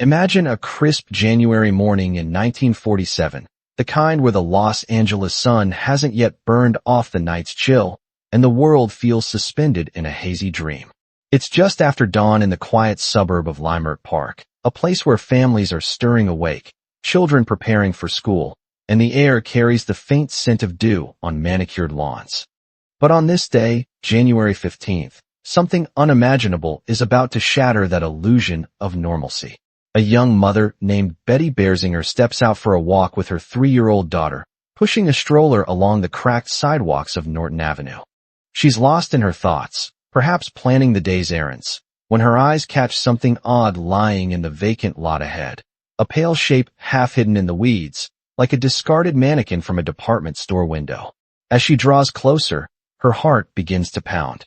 Imagine a crisp January morning in 1947, the kind where the Los Angeles sun hasn't yet burned off the night's chill, and the world feels suspended in a hazy dream. It's just after dawn in the quiet suburb of Leimert Park, a place where families are stirring awake, children preparing for school, and the air carries the faint scent of dew on manicured lawns. But on this day, January 15th, something unimaginable is about to shatter that illusion of normalcy. A young mother named Betty Berzinger steps out for a walk with her 3-year-old daughter, pushing a stroller along the cracked sidewalks of Norton Avenue. She's lost in her thoughts, perhaps planning the day's errands, when her eyes catch something odd lying in the vacant lot ahead. A pale shape half hidden in the weeds, like a discarded mannequin from a department store window. As she draws closer, her heart begins to pound.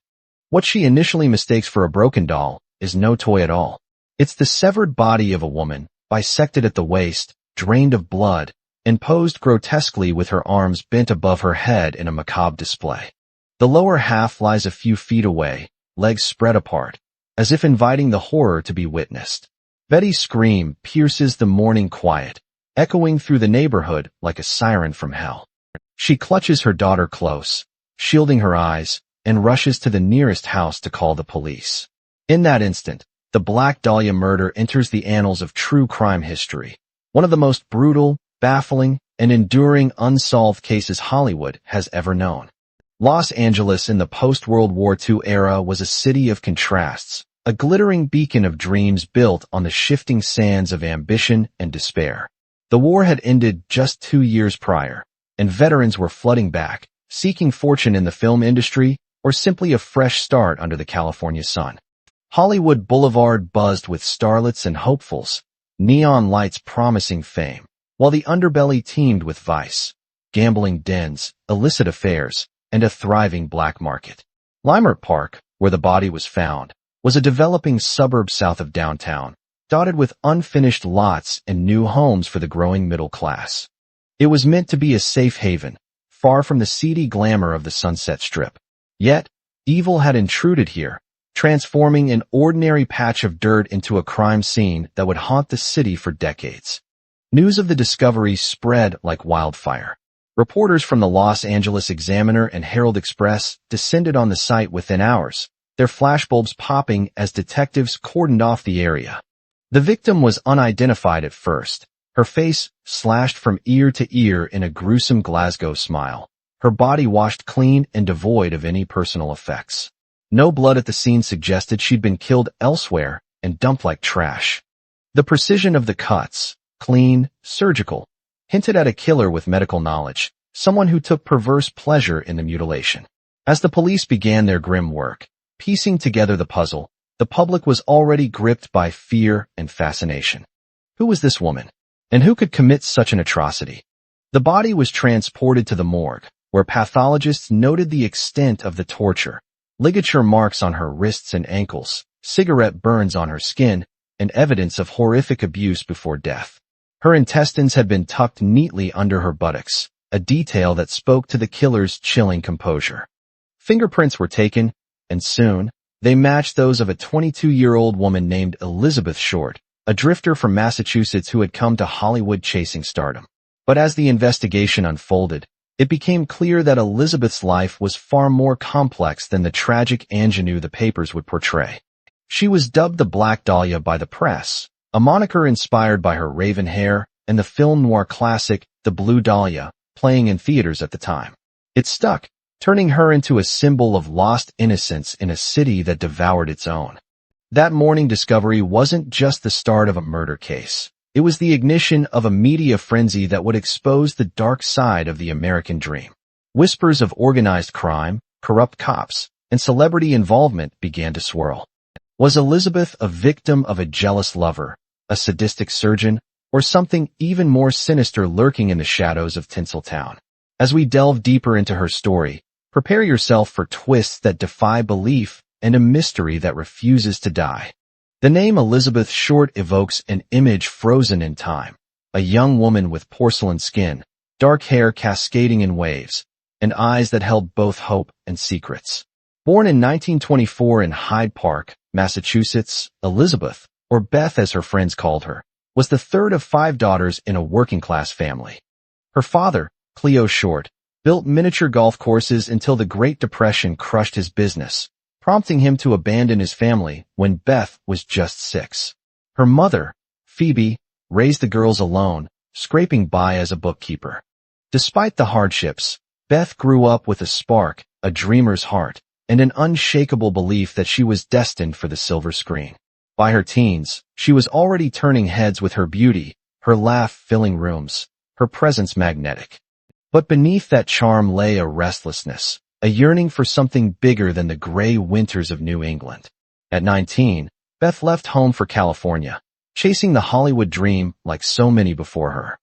What she initially mistakes for a broken doll is no toy at all. It's the severed body of a woman, bisected at the waist, drained of blood, and posed grotesquely with her arms bent above her head in a macabre display. The lower half lies a few feet away, legs spread apart, as if inviting the horror to be witnessed. Betty's scream pierces the morning quiet, echoing through the neighborhood like a siren from hell. She clutches her daughter close, shielding her eyes, and rushes to the nearest house to call the police. In that instant, the Black Dahlia murder enters the annals of true crime history, one of the most brutal, baffling, and enduring unsolved cases Hollywood has ever known. Los Angeles in the post-World War II era was a city of contrasts, a glittering beacon of dreams built on the shifting sands of ambition and despair. The war had ended just 2 years prior, and veterans were flooding back, seeking fortune in the film industry or simply a fresh start under the California sun. Hollywood Boulevard buzzed with starlets and hopefuls, neon lights promising fame, while the underbelly teemed with vice, gambling dens, illicit affairs, and a thriving black market. Leimert Park, where the body was found, was a developing suburb south of downtown, dotted with unfinished lots and new homes for the growing middle class. It was meant to be a safe haven, far from the seedy glamour of the Sunset Strip. Yet, evil had intruded here, transforming an ordinary patch of dirt into a crime scene that would haunt the city for decades. News of the discovery spread like wildfire. Reporters from the Los Angeles Examiner and Herald Express descended on the site within hours, their flashbulbs popping as detectives cordoned off the area. The victim was unidentified at first, her face slashed from ear to ear in a gruesome Glasgow smile, her body washed clean and devoid of any personal effects. No blood at the scene suggested she'd been killed elsewhere and dumped like trash. The precision of the cuts, clean, surgical, hinted at a killer with medical knowledge, someone who took perverse pleasure in the mutilation. As the police began their grim work, piecing together the puzzle, the public was already gripped by fear and fascination. Who was this woman? And who could commit such an atrocity? The body was transported to the morgue, where pathologists noted the extent of the torture, ligature marks on her wrists and ankles, cigarette burns on her skin, and evidence of horrific abuse before death. Her intestines had been tucked neatly under her buttocks, a detail that spoke to the killer's chilling composure. Fingerprints were taken, and soon, they matched those of a 22-year-old woman named Elizabeth Short, a drifter from Massachusetts who had come to Hollywood chasing stardom. But as the investigation unfolded, it became clear that Elizabeth's life was far more complex than the tragic ingenue the papers would portray. She was dubbed the Black Dahlia by the press, a moniker inspired by her raven hair and the film noir classic The Blue Dahlia, playing in theaters at the time. It stuck, turning her into a symbol of lost innocence in a city that devoured its own. That morning discovery wasn't just the start of a murder case. It was the ignition of a media frenzy that would expose the dark side of the American dream. Whispers of organized crime, corrupt cops, and celebrity involvement began to swirl. Was Elizabeth a victim of a jealous lover, a sadistic surgeon, or something even more sinister lurking in the shadows of Tinseltown? As we delve deeper into her story, prepare yourself for twists that defy belief and a mystery that refuses to die. The name Elizabeth Short evokes an image frozen in time, a young woman with porcelain skin, dark hair cascading in waves, and eyes that held both hope and secrets. Born in 1924 in Hyde Park, Massachusetts, Elizabeth, or Beth as her friends called her, was the third of 5 daughters in a working-class family. Her father, Cleo Short, built miniature golf courses until the Great Depression crushed his business, prompting him to abandon his family when Beth was just 6. Her mother, Phoebe, raised the girls alone, scraping by as a bookkeeper. Despite the hardships, Beth grew up with a spark, a dreamer's heart, and an unshakable belief that she was destined for the silver screen. By her teens, she was already turning heads with her beauty, her laugh filling rooms, her presence magnetic. But beneath that charm lay a restlessness, a yearning for something bigger than the gray winters of New England. At 19, Beth left home for California, chasing the Hollywood dream like so many before her.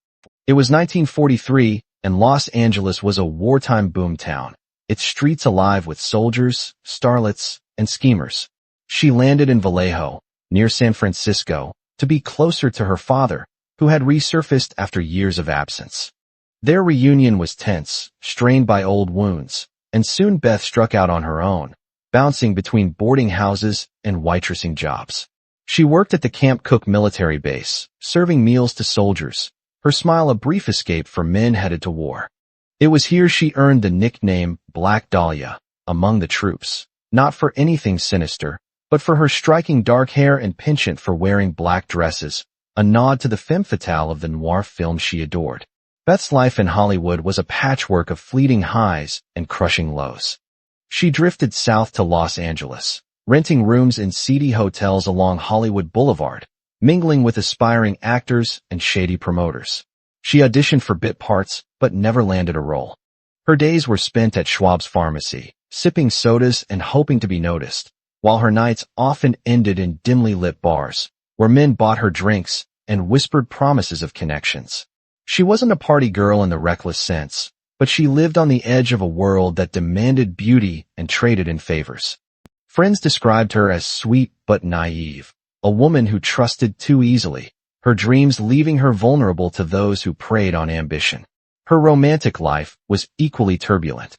It was 1943, and Los Angeles was a wartime boomtown, its streets alive with soldiers, starlets, and schemers. She landed in Vallejo, near San Francisco, to be closer to her father, who had resurfaced after years of absence. Their reunion was tense, strained by old wounds, and soon Beth struck out on her own, bouncing between boarding houses and waitressing jobs. She worked at the Camp Cook military base, serving meals to soldiers, her smile a brief escape for men headed to war. It was here she earned the nickname Black Dahlia among the troops, not for anything sinister, but for her striking dark hair and penchant for wearing black dresses, a nod to the femme fatale of the noir film she adored. Beth's life in Hollywood was a patchwork of fleeting highs and crushing lows. She drifted south to Los Angeles, renting rooms in seedy hotels along Hollywood Boulevard, mingling with aspiring actors and shady promoters. She auditioned for bit parts, but never landed a role. Her days were spent at Schwab's Pharmacy, sipping sodas and hoping to be noticed, while her nights often ended in dimly lit bars, where men bought her drinks and whispered promises of connections. She wasn't a party girl in the reckless sense, but she lived on the edge of a world that demanded beauty and traded in favors. Friends described her as sweet but naive, a woman who trusted too easily, her dreams leaving her vulnerable to those who preyed on ambition. Her romantic life was equally turbulent.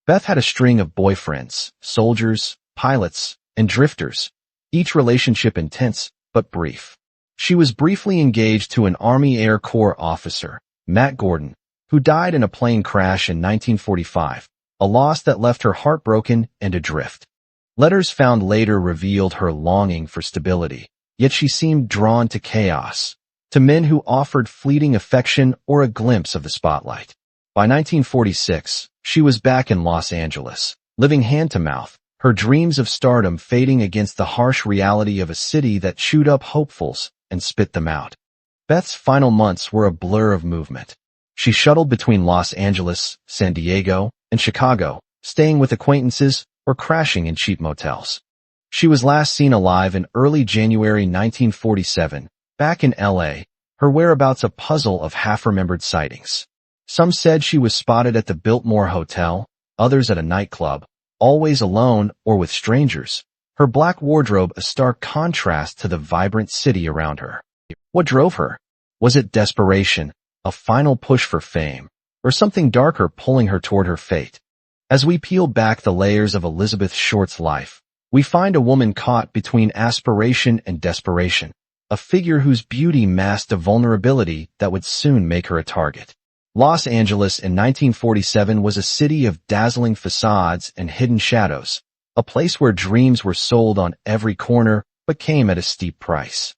Beth had a string of boyfriends, soldiers, pilots, and drifters, each relationship intense but brief. She was briefly engaged to an Army Air Corps officer, Matt Gordon, who died in a plane crash in 1945, a loss that left her heartbroken and adrift. Letters found later revealed her longing for stability, yet she seemed drawn to chaos, to men who offered fleeting affection or a glimpse of the spotlight. By 1946, she was back in Los Angeles, living hand-to-mouth, her dreams of stardom fading against the harsh reality of a city that chewed up hopefuls and spit them out. Beth's final months were a blur of movement. She shuttled between Los Angeles, San Diego, and Chicago, staying with acquaintances or crashing in cheap motels. She was last seen alive in early January 1947, back in L.A., her whereabouts a puzzle of half-remembered sightings. Some said she was spotted at the Biltmore Hotel, others at a nightclub, always alone or with strangers, her black wardrobe a stark contrast to the vibrant city around her. What drove her? Was it desperation, a final push for fame, or something darker pulling her toward her fate? As we peel back the layers of Elizabeth Short's life, we find a woman caught between aspiration and desperation, a figure whose beauty masked a vulnerability that would soon make her a target. Los Angeles in 1947 was a city of dazzling facades and hidden shadows, a place where dreams were sold on every corner but came at a steep price.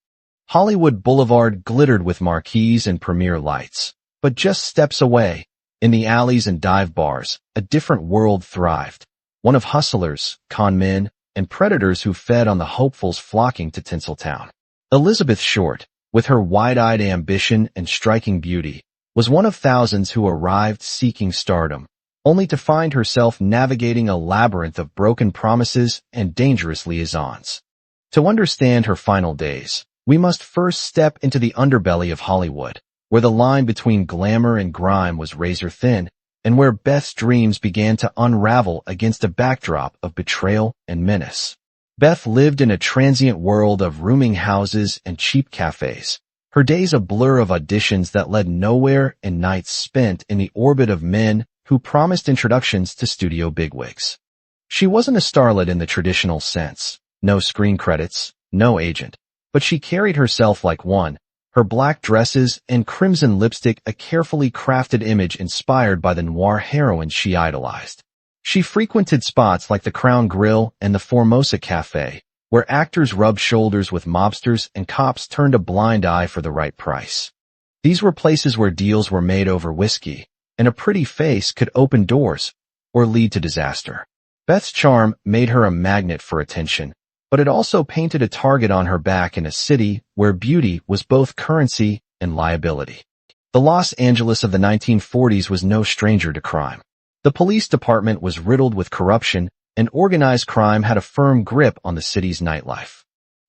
Hollywood Boulevard glittered with marquees and premier lights, but just steps away, in the alleys and dive bars, a different world thrived, one of hustlers, con men, and predators who fed on the hopefuls flocking to Tinseltown. Elizabeth Short, with her wide-eyed ambition and striking beauty, was one of thousands who arrived seeking stardom, only to find herself navigating a labyrinth of broken promises and dangerous liaisons. To understand her final days, we must first step into the underbelly of Hollywood, where the line between glamour and grime was razor-thin, and where Beth's dreams began to unravel against a backdrop of betrayal and menace. Beth lived in a transient world of rooming houses and cheap cafes, her days a blur of auditions that led nowhere and nights spent in the orbit of men who promised introductions to studio bigwigs. She wasn't a starlet in the traditional sense, no screen credits, no agent, but she carried herself like one, her black dresses and crimson lipstick a carefully crafted image inspired by the noir heroine she idolized. She frequented spots like the Crown Grill and the Formosa Cafe, where actors rubbed shoulders with mobsters and cops turned a blind eye for the right price. These were places where deals were made over whiskey, and a pretty face could open doors or lead to disaster. Beth's charm made her a magnet for attention, but it also painted a target on her back in a city where beauty was both currency and liability. The Los Angeles of the 1940s was no stranger to crime. The police department was riddled with corruption, and organized crime had a firm grip on the city's nightlife.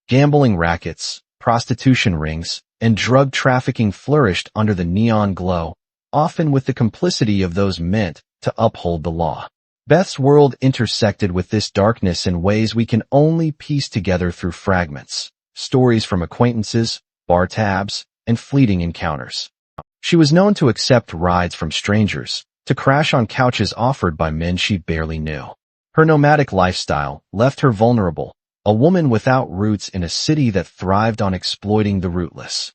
Gambling rackets, prostitution rings, and drug trafficking flourished under the neon glow, often with the complicity of those meant to uphold the law. Beth's world intersected with this darkness in ways we can only piece together through fragments, stories from acquaintances, bar tabs, and fleeting encounters. She was known to accept rides from strangers, to crash on couches offered by men she barely knew. Her nomadic lifestyle left her vulnerable, a woman without roots in a city that thrived on exploiting the rootless.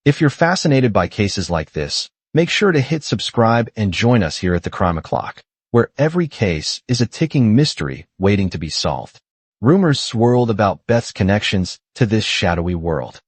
If you're fascinated by cases like this, make sure to hit subscribe and join us here at the Crime O'Clock, where every case is a ticking mystery waiting to be solved. Rumors swirled about Beth's connections to this shadowy world.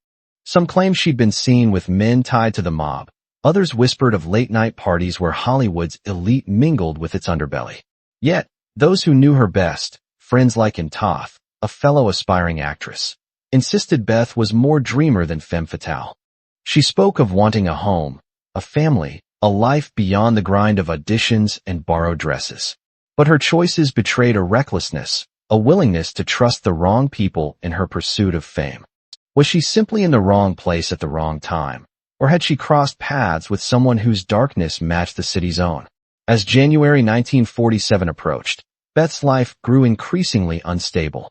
Some claimed she'd been seen with men tied to the mob. Others whispered of late-night parties where Hollywood's elite mingled with its underbelly. Yet, those who knew her best, friends like Toth, a fellow aspiring actress, insisted Beth was more dreamer than femme fatale. She spoke of wanting a home, a family, a life beyond the grind of auditions and borrowed dresses. But her choices betrayed a recklessness, a willingness to trust the wrong people in her pursuit of fame. Was she simply in the wrong place at the wrong time? Or had she crossed paths with someone whose darkness matched the city's own? As January 1947 approached, Beth's life grew increasingly unstable.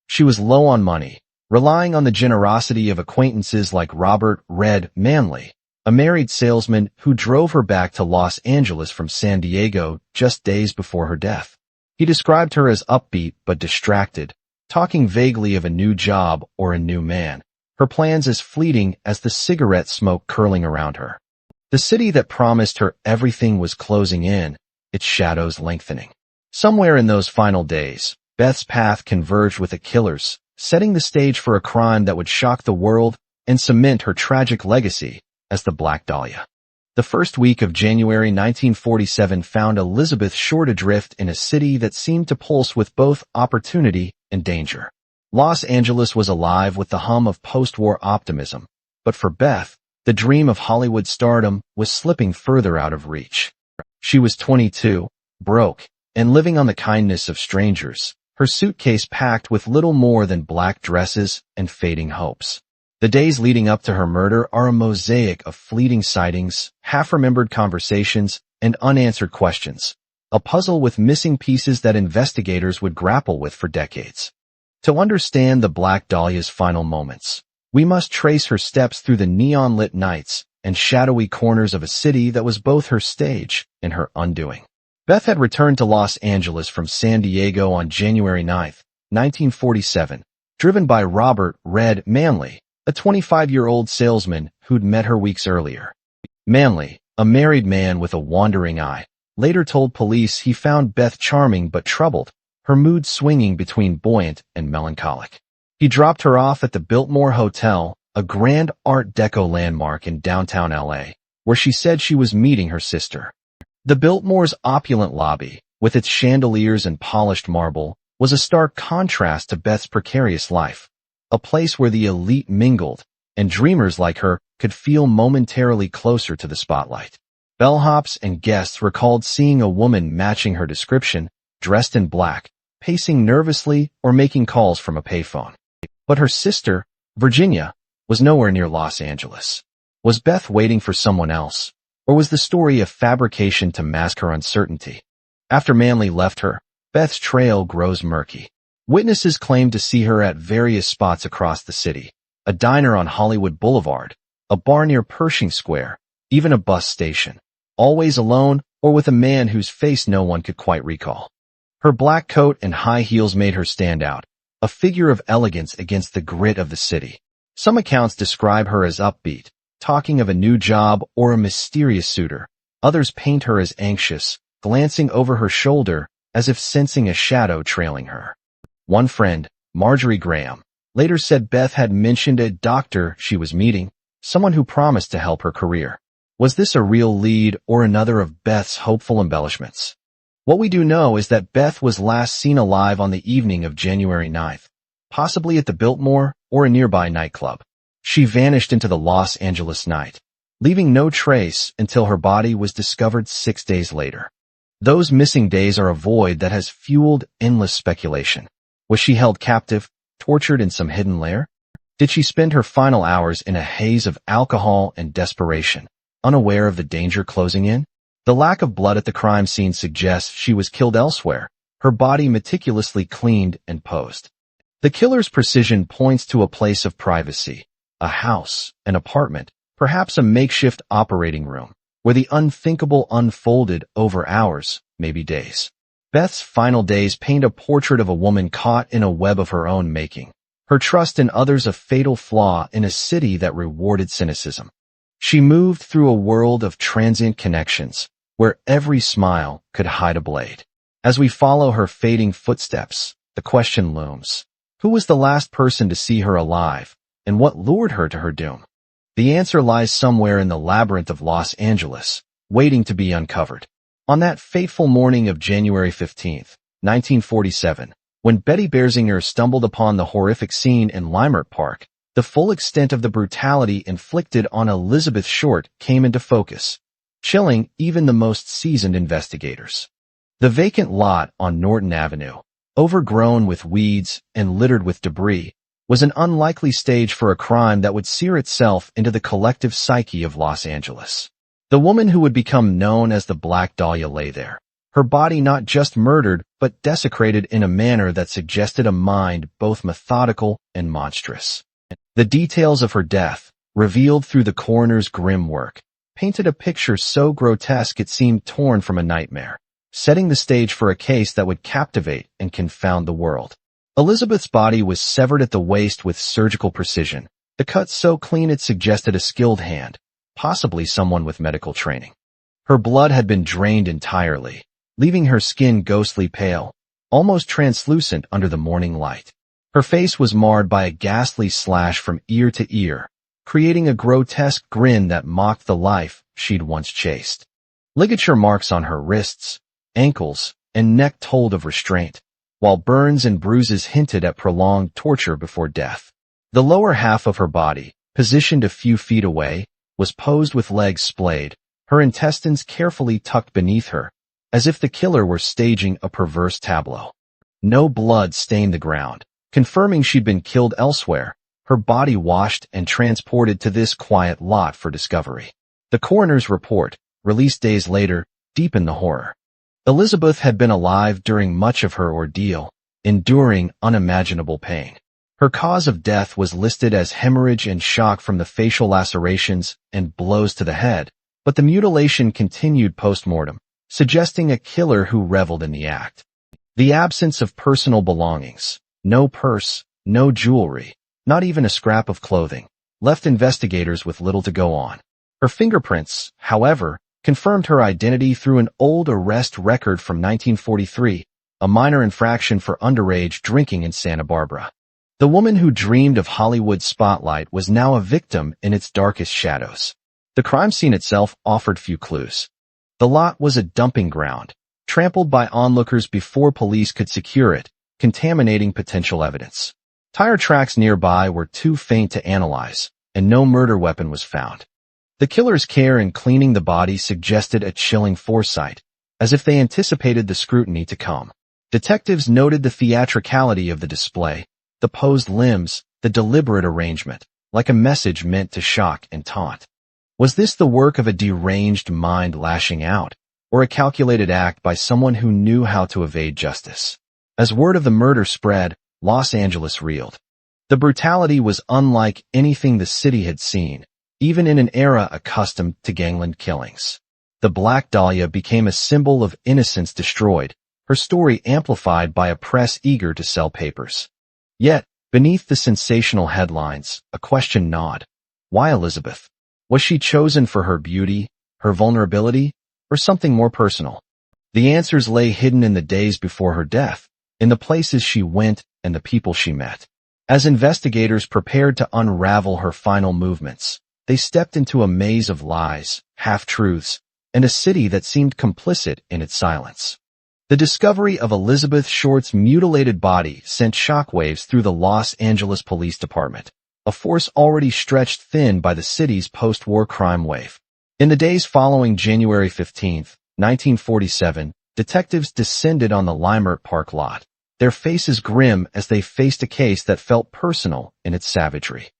She was low on money, relying on the generosity of acquaintances like Robert "Red" Manley, a married salesman who drove her back to Los Angeles from San Diego just days before her death. He described her as upbeat but distracted, talking vaguely of a new job or a new man, her plans as fleeting as the cigarette smoke curling around her. The city that promised her everything was closing in, its shadows lengthening. Somewhere in those final days, Beth's path converged with a killer's, setting the stage for a crime that would shock the world and cement her tragic legacy as the Black Dahlia. The first week of January 1947 found Elizabeth short adrift in a city that seemed to pulse with both opportunity and danger. Los Angeles was alive with the hum of post-war optimism, but for Beth, the dream of Hollywood stardom was slipping further out of reach. She was 22, broke, and living on the kindness of strangers, her suitcase packed with little more than black dresses and fading hopes. The days leading up to her murder are a mosaic of fleeting sightings, half-remembered conversations, and unanswered questions, a puzzle with missing pieces that investigators would grapple with for decades. To understand the Black Dahlia's final moments, we must trace her steps through the neon-lit nights and shadowy corners of a city that was both her stage and her undoing. Beth had returned to Los Angeles from San Diego on January 9, 1947, driven by Robert "Red" Manley, a 25-year-old salesman who'd met her weeks earlier. Manley, a married man with a wandering eye, later told police he found Beth charming but troubled, her mood swinging between buoyant and melancholic. He dropped her off at the Biltmore Hotel, a grand Art Deco landmark in downtown LA, where she said she was meeting her sister. The Biltmore's opulent lobby, with its chandeliers and polished marble, was a stark contrast to Beth's precarious life, a place where the elite mingled, and dreamers like her could feel momentarily closer to the spotlight. Bellhops and guests recalled seeing a woman matching her description, dressed in black, pacing nervously or making calls from a payphone. But her sister, Virginia, was nowhere near Los Angeles. Was Beth waiting for someone else, or was the story a fabrication to mask her uncertainty? After Manley left her, Beth's trail grows murky. Witnesses claim to see her at various spots across the city, a diner on Hollywood Boulevard, a bar near Pershing Square, even a bus station, always alone or with a man whose face no one could quite recall. Her black coat and high heels made her stand out, a figure of elegance against the grit of the city. Some accounts describe her as upbeat, talking of a new job or a mysterious suitor. Others paint her as anxious, glancing over her shoulder as if sensing a shadow trailing her. One friend, Marjorie Graham, later said Beth had mentioned a doctor she was meeting, someone who promised to help her career. Was this a real lead or another of Beth's hopeful embellishments? What we do know is that Beth was last seen alive on the evening of January 9th, possibly at the Biltmore or a nearby nightclub. She vanished into the Los Angeles night, leaving no trace until her body was discovered 6 days later. Those missing days are a void that has fueled endless speculation. Was she held captive, tortured in some hidden lair? Did she spend her final hours in a haze of alcohol and desperation, unaware of the danger closing in? The lack of blood at the crime scene suggests she was killed elsewhere, her body meticulously cleaned and posed. The killer's precision points to a place of privacy, a house, an apartment, perhaps a makeshift operating room, where the unthinkable unfolded over hours, maybe days. Beth's final days paint a portrait of a woman caught in a web of her own making, her trust in others a fatal flaw in a city that rewarded cynicism. She moved through a world of transient connections, where every smile could hide a blade. As we follow her fading footsteps, the question looms: who was the last person to see her alive, and what lured her to her doom? The answer lies somewhere in the labyrinth of Los Angeles, waiting to be uncovered. On that fateful morning of January 15th, 1947, when Betty Berzinger stumbled upon the horrific scene in Leimert Park, the full extent of the brutality inflicted on Elizabeth Short came into focus, chilling even the most seasoned investigators. The vacant lot on Norton Avenue, overgrown with weeds and littered with debris, was an unlikely stage for a crime that would sear itself into the collective psyche of Los Angeles. The woman who would become known as the Black Dahlia lay there, her body not just murdered but desecrated in a manner that suggested a mind both methodical and monstrous. The details of her death, revealed through the coroner's grim work, painted a picture so grotesque it seemed torn from a nightmare, setting the stage for a case that would captivate and confound the world. Elizabeth's body was severed at the waist with surgical precision, the cut so clean it suggested a skilled hand, possibly someone with medical training. Her blood had been drained entirely, leaving her skin ghostly pale, almost translucent under the morning light. Her face was marred by a ghastly slash from ear to ear, creating a grotesque grin that mocked the life she'd once chased. Ligature marks on her wrists, ankles, and neck told of restraint, while burns and bruises hinted at prolonged torture before death. The lower half of her body, positioned a few feet away, was posed with legs splayed, her intestines carefully tucked beneath her, as if the killer were staging a perverse tableau. No blood stained the ground, confirming she'd been killed elsewhere, her body washed and transported to this quiet lot for discovery. The coroner's report, released days later, deepened the horror. Elizabeth had been alive during much of her ordeal, enduring unimaginable pain. Her cause of death was listed as hemorrhage and shock from the facial lacerations and blows to the head, but the mutilation continued post-mortem, suggesting a killer who reveled in the act. The absence of personal belongings, no purse, no jewelry, not even a scrap of clothing, left investigators with little to go on. Her fingerprints, however, confirmed her identity through an old arrest record from 1943, a minor infraction for underage drinking in Santa Barbara. The woman who dreamed of Hollywood's spotlight was now a victim in its darkest shadows. The crime scene itself offered few clues. The lot was a dumping ground, trampled by onlookers before police could secure it, contaminating potential evidence. Tire tracks nearby were too faint to analyze, and no murder weapon was found. The killer's care in cleaning the body suggested a chilling foresight, as if they anticipated the scrutiny to come. Detectives noted the theatricality of the display, the posed limbs, the deliberate arrangement, like a message meant to shock and taunt. Was this the work of a deranged mind lashing out, or a calculated act by someone who knew how to evade justice? As word of the murder spread, Los Angeles reeled. The brutality was unlike anything the city had seen, even in an era accustomed to gangland killings. The Black Dahlia became a symbol of innocence destroyed, her story amplified by a press eager to sell papers. Yet, Beneath the sensational headlines, a question gnawed. Why Elizabeth? Was she chosen for her beauty, her vulnerability, or something more personal? The answers lay hidden in the days before her death, in the places she went and the people she met. As investigators prepared to unravel her final movements, they stepped into a maze of lies, half-truths, and a city that seemed complicit in its silence. The discovery of Elizabeth Short's mutilated body sent shockwaves through the Los Angeles Police Department, a force already stretched thin by the city's post-war crime wave. In the days following January 15, 1947, detectives descended on the Leimert Park lot, their faces grim as they faced a case that felt personal in its savagery.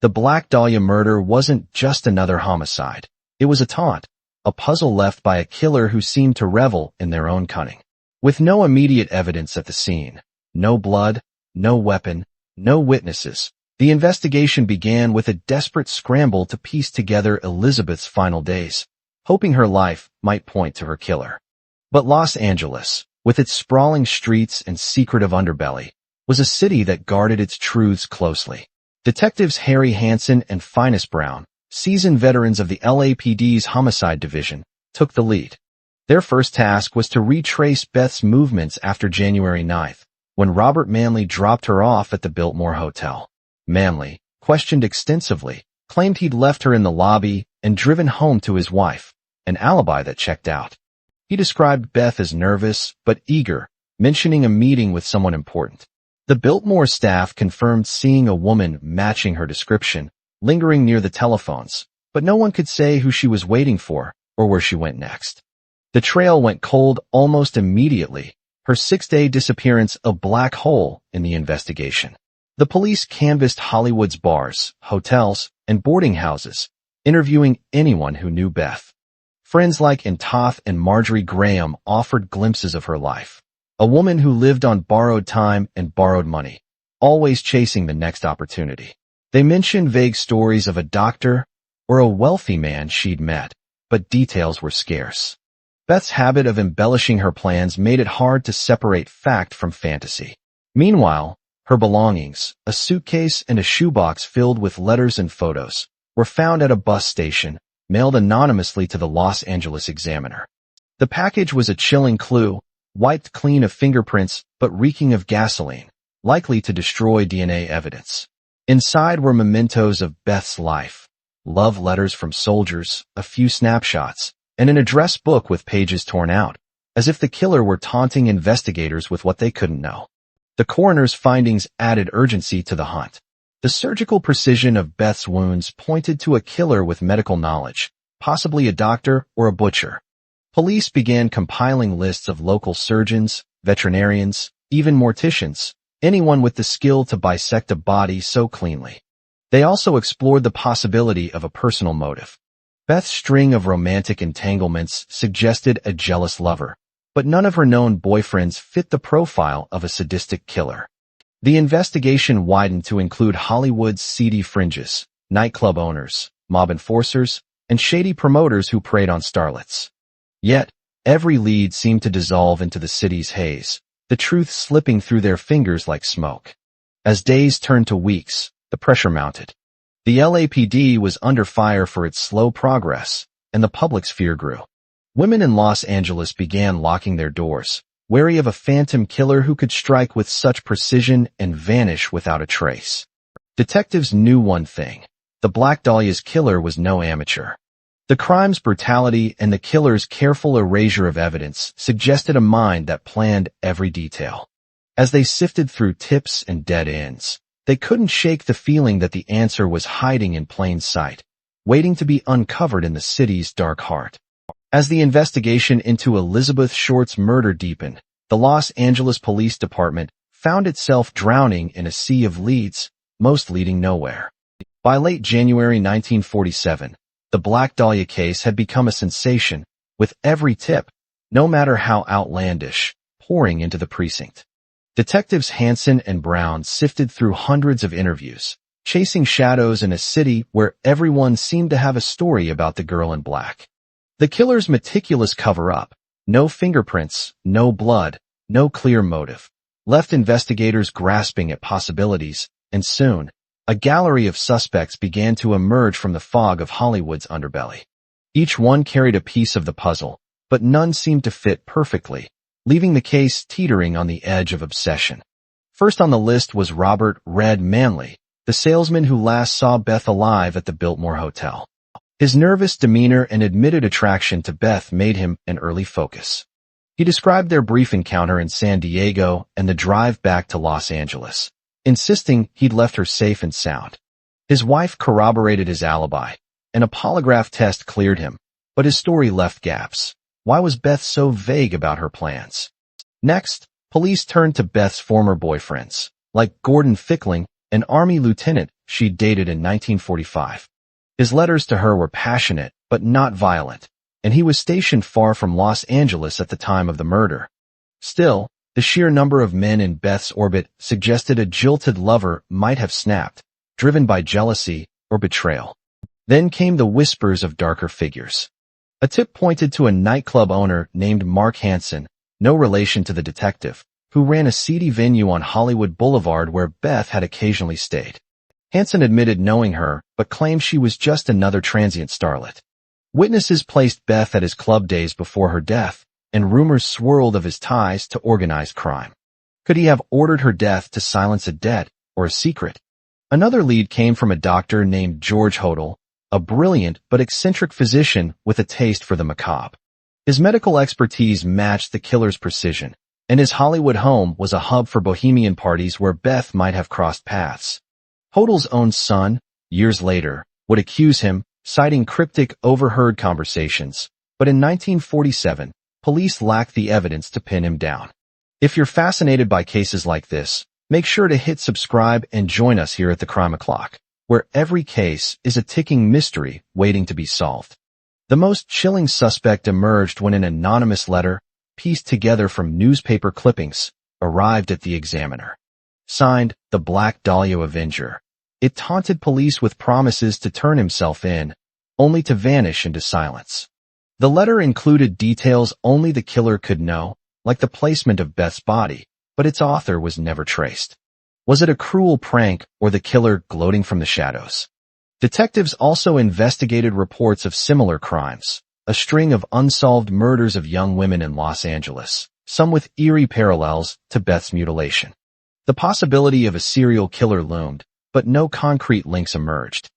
The Black Dahlia murder wasn't just another homicide. It was a taunt, a puzzle left by a killer who seemed to revel in their own cunning. With no immediate evidence at the scene, no blood, no weapon, no witnesses, the investigation began with a desperate scramble to piece together Elizabeth's final days, hoping her life might point to her killer. But Los Angeles, with its sprawling streets and secretive underbelly, was a city that guarded its truths closely. Detectives Harry Hansen and Finus Brown, seasoned veterans of the LAPD's Homicide Division, took the lead. Their first task was to retrace Beth's movements after January 9th, when Robert Manley dropped her off at the Biltmore Hotel. Manley, questioned extensively, claimed he'd left her in the lobby and driven home to his wife, an alibi that checked out. He described Beth as nervous but eager, mentioning a meeting with someone important. The Biltmore staff confirmed seeing a woman matching her description, lingering near the telephones, but no one could say who she was waiting for or where she went next. The trail went cold almost immediately, her 6-day disappearance a black hole in the investigation. The police canvassed Hollywood's bars, hotels, and boarding houses, interviewing anyone who knew Beth. Friends like Toth and Marjorie Graham offered glimpses of her life. A woman who lived on borrowed time and borrowed money, always chasing the next opportunity. They mentioned vague stories of a doctor or a wealthy man she'd met, but details were scarce. Beth's habit of embellishing her plans made it hard to separate fact from fantasy. Meanwhile, her belongings, a suitcase and a shoebox filled with letters and photos, were found at a bus station, mailed anonymously to the Los Angeles Examiner. The package was a chilling clue, wiped clean of fingerprints but reeking of gasoline, likely to destroy DNA evidence. Inside were mementos of Beth's life, love letters from soldiers, a few snapshots, and an address book with pages torn out, as if the killer were taunting investigators with what they couldn't know. The coroner's findings added urgency to the hunt. The surgical precision of Beth's wounds pointed to a killer with medical knowledge, possibly a doctor or a butcher. Police began compiling lists of local surgeons, veterinarians, even morticians, anyone with the skill to bisect a body so cleanly. They also explored the possibility of a personal motive. Beth's string of romantic entanglements suggested a jealous lover, but none of her known boyfriends fit the profile of a sadistic killer. The investigation widened to include Hollywood's seedy fringes, nightclub owners, mob enforcers, and shady promoters who preyed on starlets. Yet, every lead seemed to dissolve into the city's haze, the truth slipping through their fingers like smoke. As days turned to weeks, the pressure mounted. The LAPD was under fire for its slow progress, and the public's fear grew. Women in Los Angeles began locking their doors, wary of a phantom killer who could strike with such precision and vanish without a trace. Detectives knew one thing: the Black Dahlia's killer was no amateur. The crime's brutality and the killer's careful erasure of evidence suggested a mind that planned every detail. As they sifted through tips and dead ends, they couldn't shake the feeling that the answer was hiding in plain sight, waiting to be uncovered in the city's dark heart. As the investigation into Elizabeth Short's murder deepened, the Los Angeles Police Department found itself drowning in a sea of leads, most leading nowhere. By late January 1947, the Black Dahlia case had become a sensation, with every tip, no matter how outlandish, pouring into the precinct. Detectives Hansen and Brown sifted through hundreds of interviews, chasing shadows in a city where everyone seemed to have a story about the girl in black. The killer's meticulous cover-up, no fingerprints, no blood, no clear motive, left investigators grasping at possibilities and soon, a gallery of suspects began to emerge from the fog of Hollywood's underbelly. Each one carried a piece of the puzzle, but none seemed to fit perfectly, leaving the case teetering on the edge of obsession. First on the list was Robert "Red" Manley, the salesman who last saw Beth alive at the Biltmore Hotel. His nervous demeanor and admitted attraction to Beth made him an early focus. He described their brief encounter in San Diego and the drive back to Los Angeles, insisting he'd left her safe and sound. His wife corroborated his alibi, and a polygraph test cleared him, but his story left gaps. Why was Beth so vague about her plans? Next, police turned to Beth's former boyfriends, like Gordon Fickling, an Army lieutenant she'd dated in 1945. His letters to her were passionate, but not violent, and he was stationed far from Los Angeles at the time of the murder. Still, the sheer number of men in Beth's orbit suggested a jilted lover might have snapped, driven by jealousy or betrayal. Then came the whispers of darker figures. A tip pointed to a nightclub owner named Mark Hansen, no relation to the detective, who ran a seedy venue on Hollywood Boulevard where Beth had occasionally stayed. Hansen admitted knowing her, but claimed she was just another transient starlet. Witnesses placed Beth at his club days before her death, and rumors swirled of his ties to organized crime. Could he have ordered her death to silence a debt or a secret? Another lead came from a doctor named George Hodel, a brilliant but eccentric physician with a taste for the macabre. His medical expertise matched the killer's precision, and his Hollywood home was a hub for bohemian parties where Beth might have crossed paths. Hodel's own son, years later, would accuse him, citing cryptic overheard conversations, but in 1947, police lacked the evidence to pin him down. If you're fascinated by cases like this, make sure to hit subscribe and join us here at the Crime O'Clock, where every case is a ticking mystery waiting to be solved. The most chilling suspect emerged when an anonymous letter, pieced together from newspaper clippings, arrived at the Examiner. Signed, the Black Dahlia Avenger. It taunted police with promises to turn himself in, only to vanish into silence. The letter included details only the killer could know, like the placement of Beth's body, but its author was never traced. Was it a cruel prank or the killer gloating from the shadows? Detectives also investigated reports of similar crimes, a string of unsolved murders of young women in Los Angeles, some with eerie parallels to Beth's mutilation. The possibility of a serial killer loomed, but no concrete links emerged.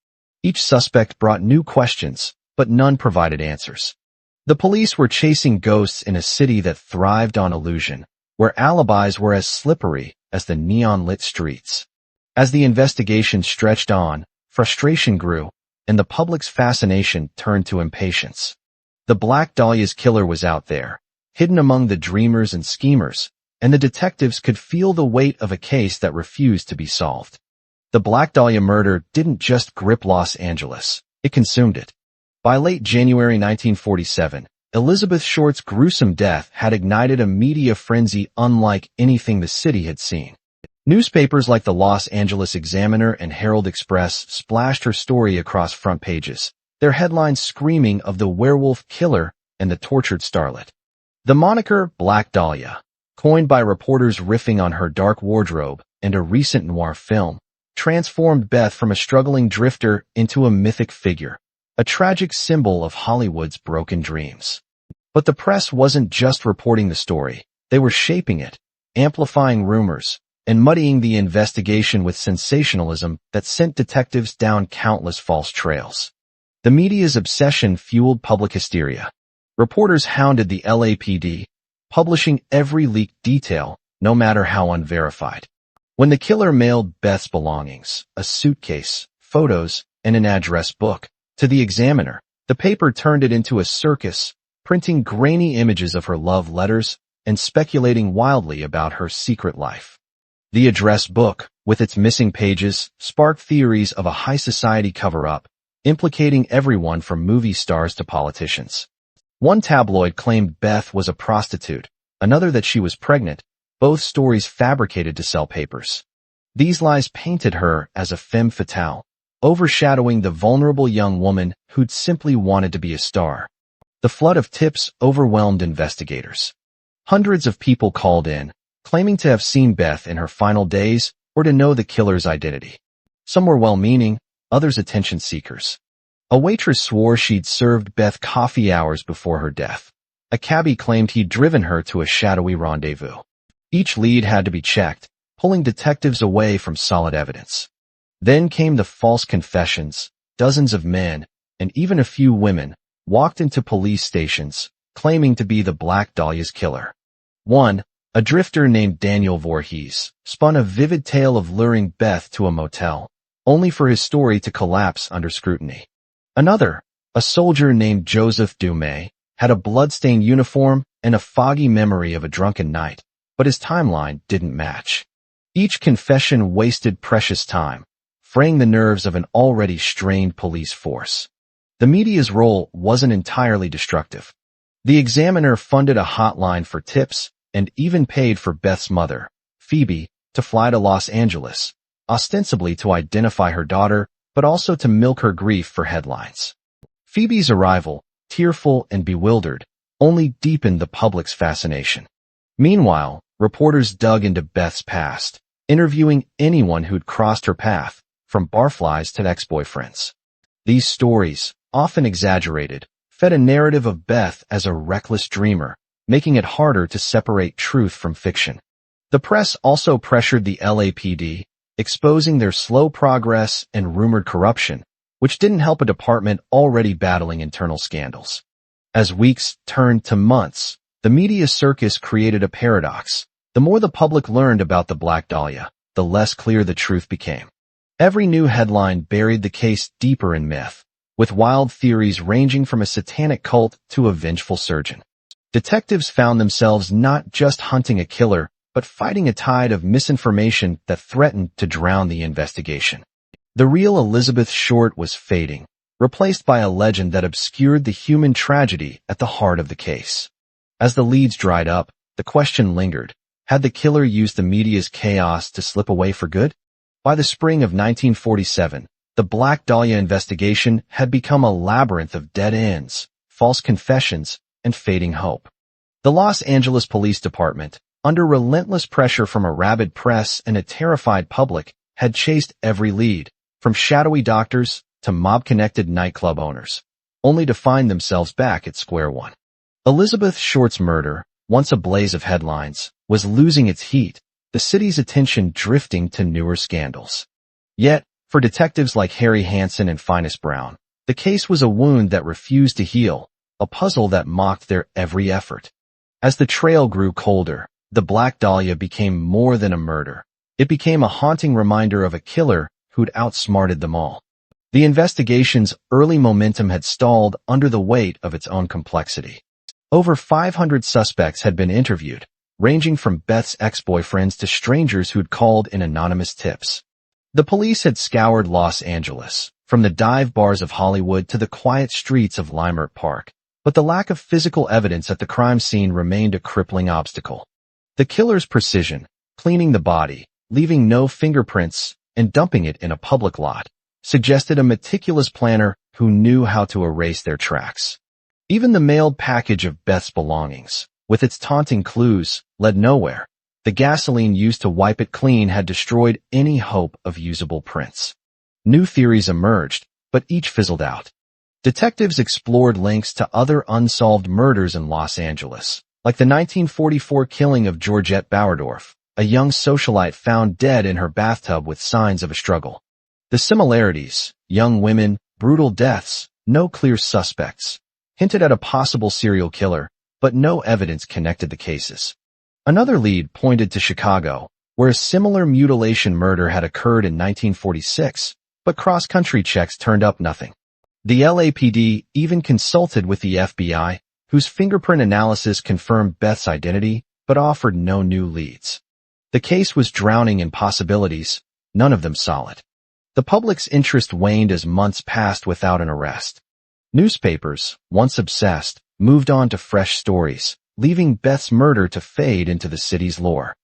Each suspect brought new questions, but none provided answers. The police were chasing ghosts in a city that thrived on illusion, where alibis were as slippery as the neon-lit streets. As the investigation stretched on, frustration grew, and the public's fascination turned to impatience. The Black Dahlia's killer was out there, hidden among the dreamers and schemers, and the detectives could feel the weight of a case that refused to be solved. The Black Dahlia murder didn't just grip Los Angeles, it consumed it. By late January 1947, Elizabeth Short's gruesome death had ignited a media frenzy unlike anything the city had seen. Newspapers like the Los Angeles Examiner and Herald Express splashed her story across front pages, their headlines screaming of the werewolf killer and the tortured starlet. The moniker Black Dahlia, coined by reporters riffing on her dark wardrobe and a recent noir film, transformed Beth from a struggling drifter into a mythic figure, a tragic symbol of Hollywood's broken dreams. But the press wasn't just reporting the story, they were shaping it, amplifying rumors, and muddying the investigation with sensationalism that sent detectives down countless false trails. The media's obsession fueled public hysteria. Reporters hounded the LAPD, publishing every leaked detail, no matter how unverified. When the killer mailed Beth's belongings, a suitcase, photos, and an address book, to the Examiner, the paper turned it into a circus, printing grainy images of her love letters and speculating wildly about her secret life. The address book, with its missing pages, sparked theories of a high society cover-up, implicating everyone from movie stars to politicians. One tabloid claimed Beth was a prostitute, another that she was pregnant, both stories fabricated to sell papers. These lies painted her as a femme fatale, overshadowing the vulnerable young woman who'd simply wanted to be a star. The flood of tips overwhelmed investigators. Hundreds of people called in, claiming to have seen Beth in her final days, or to know the killer's identity. Some were well-meaning, others attention seekers. A waitress swore she'd served Beth coffee hours before her death. A cabbie claimed he'd driven her to a shadowy rendezvous. Each lead had to be checked, pulling detectives away from solid evidence. Then came the false confessions. Dozens of men, and even a few women, walked into police stations, claiming to be the Black Dahlia's killer. One, a drifter named Daniel Voorhees, spun a vivid tale of luring Beth to a motel, only for his story to collapse under scrutiny. Another, a soldier named Joseph Dumais, had a bloodstained uniform and a foggy memory of a drunken night, but his timeline didn't match. Each confession wasted precious time, fraying the nerves of an already strained police force. The media's role wasn't entirely destructive. The Examiner funded a hotline for tips and even paid for Beth's mother, Phoebe, to fly to Los Angeles, ostensibly to identify her daughter, but also to milk her grief for headlines. Phoebe's arrival, tearful and bewildered, only deepened the public's fascination. Meanwhile, reporters dug into Beth's past, interviewing anyone who'd crossed her path, from barflies to ex-boyfriends. These stories, often exaggerated, fed a narrative of Beth as a reckless dreamer, making it harder to separate truth from fiction. The press also pressured the LAPD, exposing their slow progress and rumored corruption, which didn't help a department already battling internal scandals. As weeks turned to months, the media circus created a paradox. The more the public learned about the Black Dahlia, the less clear the truth became. Every new headline buried the case deeper in myth, with wild theories ranging from a satanic cult to a vengeful surgeon. Detectives found themselves not just hunting a killer, but fighting a tide of misinformation that threatened to drown the investigation. The real Elizabeth Short was fading, replaced by a legend that obscured the human tragedy at the heart of the case. As the leads dried up, the question lingered. Had the killer used the media's chaos to slip away for good? By the spring of 1947, the Black Dahlia investigation had become a labyrinth of dead ends, false confessions, and fading hope. The Los Angeles Police Department, under relentless pressure from a rabid press and a terrified public, had chased every lead, from shadowy doctors to mob-connected nightclub owners, only to find themselves back at square one. Elizabeth Short's murder, once a blaze of headlines, was losing its heat, the city's attention drifting to newer scandals. Yet, for detectives like Harry Hansen and Finus Brown, the case was a wound that refused to heal, a puzzle that mocked their every effort. As the trail grew colder, the Black Dahlia became more than a murder. It became a haunting reminder of a killer who'd outsmarted them all. The investigation's early momentum had stalled under the weight of its own complexity. Over 500 suspects had been interviewed, ranging from Beth's ex-boyfriends to strangers who'd called in anonymous tips. The police had scoured Los Angeles, from the dive bars of Hollywood to the quiet streets of Leimert Park, but the lack of physical evidence at the crime scene remained a crippling obstacle. The killer's precision, cleaning the body, leaving no fingerprints, and dumping it in a public lot, suggested a meticulous planner who knew how to erase their tracks. Even the mailed package of Beth's belongings, with its taunting clues, led nowhere. The gasoline used to wipe it clean had destroyed any hope of usable prints. New theories emerged, but each fizzled out. Detectives explored links to other unsolved murders in Los Angeles, like the 1944 killing of Georgette Bauerdorf, a young socialite found dead in her bathtub with signs of a struggle. The similarities, young women, brutal deaths, no clear suspects, hinted at a possible serial killer, but no evidence connected the cases. Another lead pointed to Chicago, where a similar mutilation murder had occurred in 1946, but cross-country checks turned up nothing. The LAPD even consulted with the FBI, whose fingerprint analysis confirmed Beth's identity, but offered no new leads. The case was drowning in possibilities, none of them solid. The public's interest waned as months passed without an arrest. Newspapers, once obsessed, moved on to fresh stories, leaving Beth's murder to fade into the city's lore.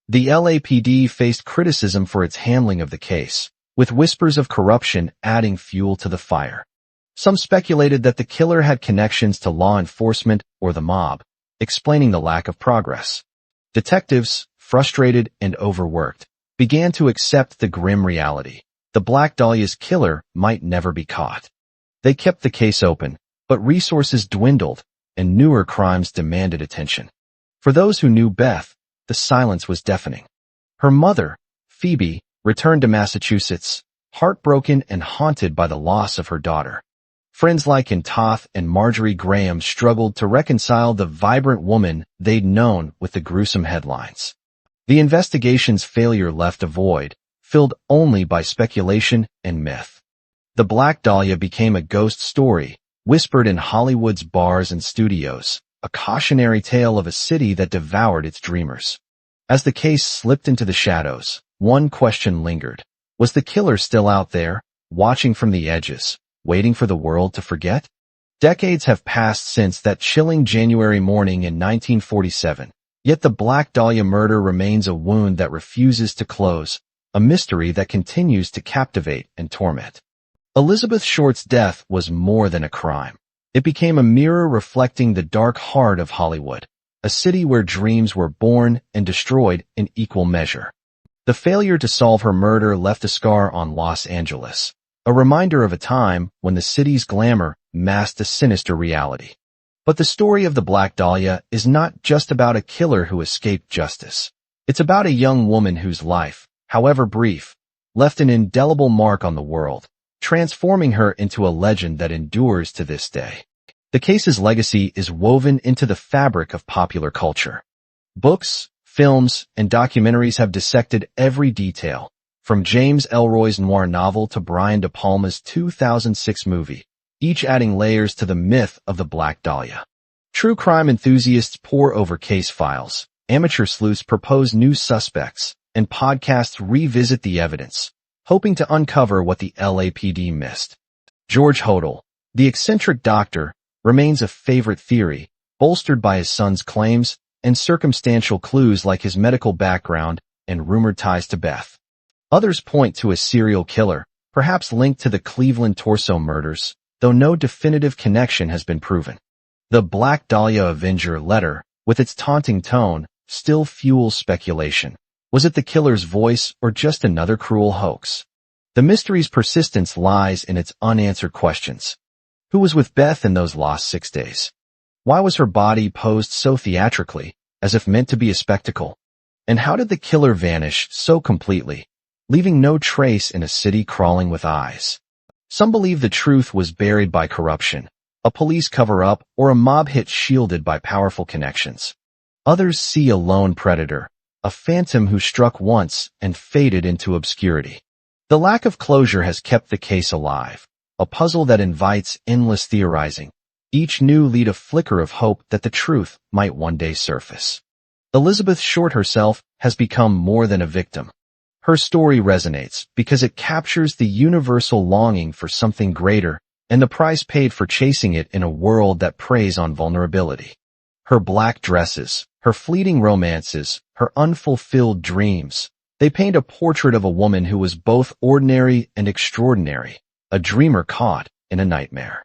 The LAPD faced criticism for its handling of the case, with whispers of corruption adding fuel to the fire. Some speculated that the killer had connections to law enforcement or the mob, explaining the lack of progress. Detectives, frustrated and overworked, began to accept the grim reality. The Black Dahlia's killer might never be caught. They kept the case open, but resources dwindled, and newer crimes demanded attention. For those who knew Beth, the silence was deafening. Her mother, Phoebe, returned to Massachusetts, heartbroken and haunted by the loss of her daughter. Friends like Toth and Marjorie Graham struggled to reconcile the vibrant woman they'd known with the gruesome headlines. The investigation's failure left a void, filled only by speculation and myth. The Black Dahlia became a ghost story, whispered in Hollywood's bars and studios, a cautionary tale of a city that devoured its dreamers. As the case slipped into the shadows, one question lingered. Was the killer still out there, watching from the edges, waiting for the world to forget? Decades have passed since that chilling January morning in 1947, yet the Black Dahlia murder remains a wound that refuses to close, a mystery that continues to captivate and torment. Elizabeth Short's death was more than a crime. It became a mirror reflecting the dark heart of Hollywood, a city where dreams were born and destroyed in equal measure. The failure to solve her murder left a scar on Los Angeles, a reminder of a time when the city's glamour masked a sinister reality. But the story of the Black Dahlia is not just about a killer who escaped justice. It's about a young woman whose life, however brief, left an indelible mark on the world, transforming her into a legend that endures to this day. The case's legacy is woven into the fabric of popular culture. Books, films, and documentaries have dissected every detail, from James Ellroy's noir novel to Brian De Palma's 2006 movie, each adding layers to the myth of the Black Dahlia. True crime enthusiasts pore over case files, amateur sleuths propose new suspects, and podcasts revisit the evidence, hoping to uncover what the LAPD missed. George Hodel, the eccentric doctor, remains a favorite theory, bolstered by his son's claims and circumstantial clues like his medical background and rumored ties to Beth. Others point to a serial killer, perhaps linked to the Cleveland torso murders, though no definitive connection has been proven. The Black Dahlia Avenger letter, with its taunting tone, still fuels speculation. Was it the killer's voice or just another cruel hoax? The mystery's persistence lies in its unanswered questions. Who was with Beth in those lost 6 days? Why was her body posed so theatrically, as if meant to be a spectacle? And how did the killer vanish so completely, leaving no trace in a city crawling with eyes? Some believe the truth was buried by corruption, a police cover-up, or a mob hit shielded by powerful connections. Others see a lone predator, a phantom who struck once and faded into obscurity. The lack of closure has kept the case alive, a puzzle that invites endless theorizing, each new lead a flicker of hope that the truth might one day surface. Elizabeth Short herself has become more than a victim. Her story resonates because it captures the universal longing for something greater and the price paid for chasing it in a world that preys on vulnerability. Her black dresses, her fleeting romances, her unfulfilled dreams, they paint a portrait of a woman who was both ordinary and extraordinary, a dreamer caught in a nightmare.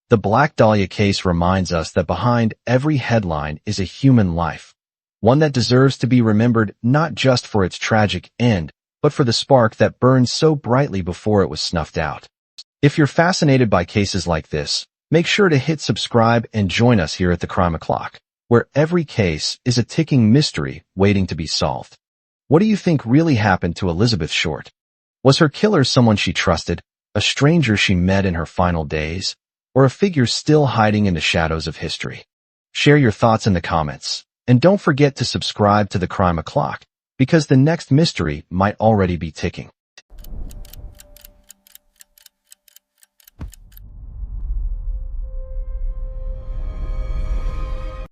The Black Dahlia case reminds us that behind every headline is a human life, one that deserves to be remembered not just for its tragic end, but for the spark that burned so brightly before it was snuffed out. If you're fascinated by cases like this, make sure to hit subscribe and join us here at the Crime O'Clock, where every case is a ticking mystery waiting to be solved. What do you think really happened to Elizabeth Short? Was her killer someone she trusted, a stranger she met in her final days, or a figure still hiding in the shadows of history? Share your thoughts in the comments, and don't forget to subscribe to the Crime O'Clock, because the next mystery might already be ticking.